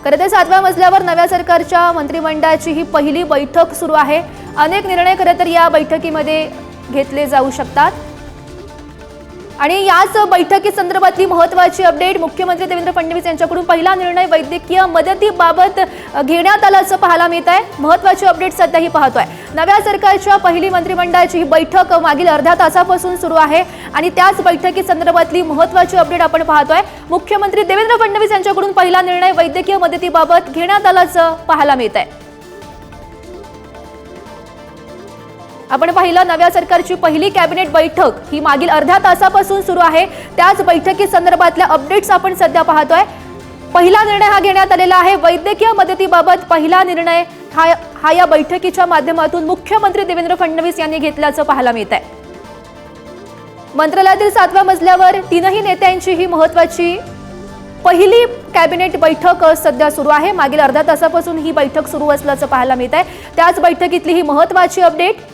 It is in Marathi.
खरं तर 7व्या मजल्यावर नव्या सरकारच्या मंत्रिमंडळाची ही पहिली बैठक सुरू आहे। अनेक निर्णय खरं तर या बैठकीमध्ये घेतले जाऊ शकतात आणि याच बैठकीसंदर्भातली महत्त्वाची अपडेट मुख्यमंत्री देवेंद्र फडणवीस यांच्याकडून पहिला निर्णय वैद्यकीय मदतीबाबत घेण्यात आल्याचं पाहायला मिळत आहे। महत्त्वाची अपडेट सध्या ही पाहतोय। नव्या सरकारच्या पहिली मंत्रिमंडळाची ही बैठक मागील अर्ध्या तासापासून सुरू आहे आणि त्याच बैठकीसंदर्भातली महत्त्वाची अपडेट आपण पाहतोय। मुख्यमंत्री देवेंद्र फडणवीस यांच्याकडून पहिला निर्णय वैद्यकीय मदतीबाबत घेण्यात आल्याचं पाहायला मिळत आहे। आपण पाहिलं नव्या सरकारची पहिली कॅबिनेट बैठक ही मागील अर्ध्या तासापासून सुरू आहे। त्याच बैठकीसंदर्भातल्या अपडेट्स आपण सध्या पाहतोय। पहिला निर्णय हा घेण्यात आलेला आहे वैद्यकीय मदतीबाबत। पहिला निर्णय हा या बैठकीच्या माध्यमातून मुख्यमंत्री देवेंद्र फडणवीस यांनी घेतल्याचं पाहायला मिळत आहे। मंत्रालयातील 7व्या मजल्यावर तीनही नेत्यांची ही महत्त्वाची पहिली कॅबिनेट बैठक सध्या सुरू आहे। मागील अर्ध्या तासापासून ही बैठक सुरू असल्याचं पाहायला मिळत आहे। त्याच बैठकीतली ही महत्त्वाची अपडेट